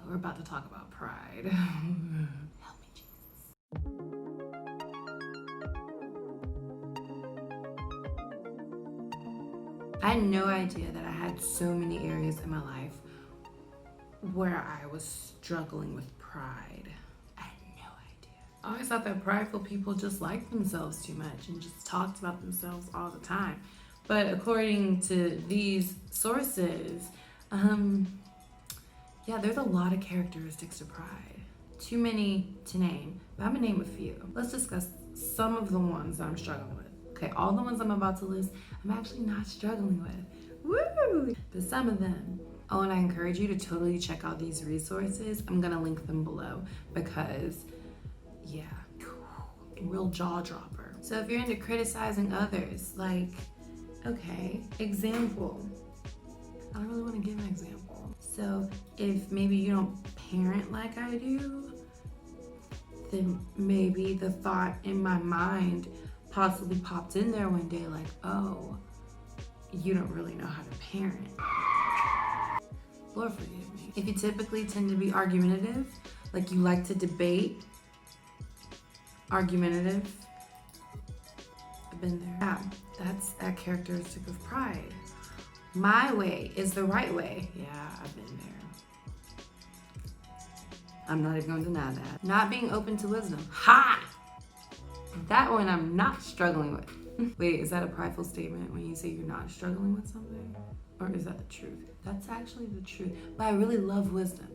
we're about to talk about pride. Help me, Jesus. I had no idea that I had so many areas in my life where I was struggling with pride. I had no idea. I always thought that prideful people just liked themselves too much and just talked about themselves all the time. But according to these sources, there's a lot of characteristics of pride. Too many to name, but I'm gonna name a few. Let's discuss some of the ones that I'm struggling with. Okay, all the ones I'm about to list, I'm actually not struggling with. Woo! But some of them. Oh, and I encourage you to totally check out these resources. I'm gonna link them below because, real jaw dropper. So if you're into criticizing others, like, okay, example. I don't really want to give an example. So if maybe you don't parent like I do, then maybe the thought in my mind possibly popped in there one day like, oh, you don't really know how to parent. Lord forgive me. If you typically tend to be argumentative, like you like to debate, argumentative, I've been there. Yeah, that's a characteristic of pride. My way is the right way. Yeah, I've been there. I'm not even going to deny that. Not being open to wisdom. Ha! That one I'm not struggling with. Wait, is that a prideful statement when you say you're not struggling with something? Or is that the truth? That's actually the truth. But I really love wisdom.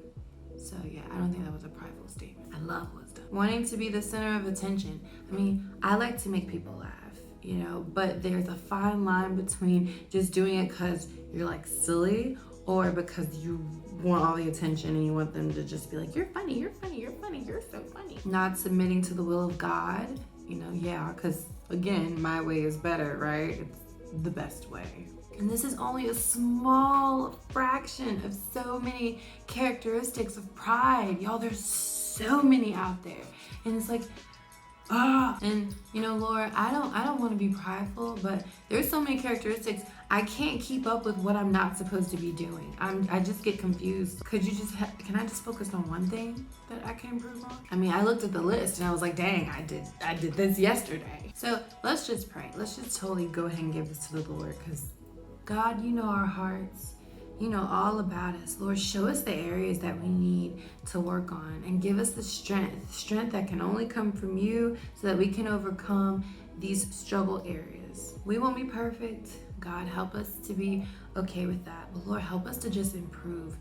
So yeah, I don't think that was a prideful statement. I love wisdom. Wanting to be the center of attention. I mean, I like to make people laugh, but there's a fine line between just doing it because you're like silly or because you want all the attention and you want them to just be like, you're funny, you're funny, you're funny, you're so funny. Not submitting to the will of God, because again, my way is better, right? It's the best way. And this is only a small fraction of so many characteristics of pride. Y'all, there's so many out there. And it's like, and Lord, I don't want to be prideful, but there's so many characteristics. I can't keep up with what I'm not supposed to be doing. I just get confused. Can I just focus on one thing that I can improve on? I mean, I looked at the list and I was like, dang, I did this yesterday. So let's just pray. Let's just totally go ahead and give this to the Lord, because God, you know our hearts. You know all about us. Lord, show us the areas that we need to work on and give us the strength that can only come from you so that we can overcome these struggle areas. We won't be perfect. God, help us to be okay with that. But Lord, help us to just improve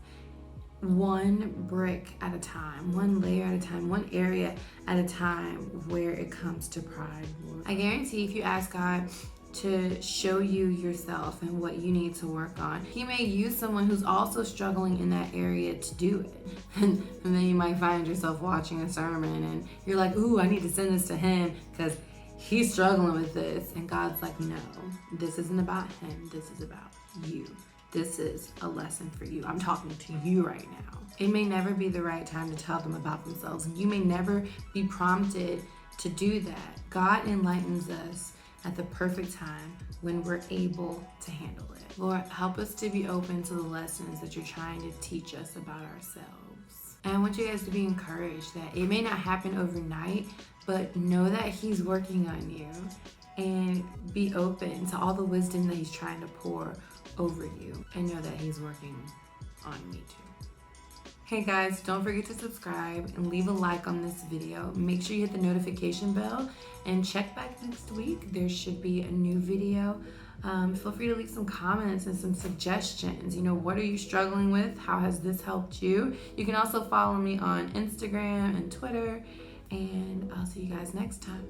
one brick at a time, one layer at a time, one area at a time where it comes to pride, Lord. I guarantee if you ask God to show you yourself and what you need to work on, He may use someone who's also struggling in that area to do it. And then you might find yourself watching a sermon and you're like, ooh, I need to send this to him because he's struggling with this. And God's like, no, this isn't about him. This is about you. This is a lesson for you. I'm talking to you right now. It may never be the right time to tell them about themselves. You may never be prompted to do that. God enlightens us at the perfect time when we're able to handle it. Lord, help us to be open to the lessons that you're trying to teach us about ourselves. And I want you guys to be encouraged that it may not happen overnight, but know that He's working on you, and be open to all the wisdom that He's trying to pour over you, and know that He's working on me too. Hey guys, don't forget to subscribe and leave a like on this video. Make sure you hit the notification bell and check back next week. There should be a new video. Feel free to leave some comments and some suggestions. What are you struggling with? How has this helped you? You can also follow me on Instagram and Twitter, and I'll see you guys next time.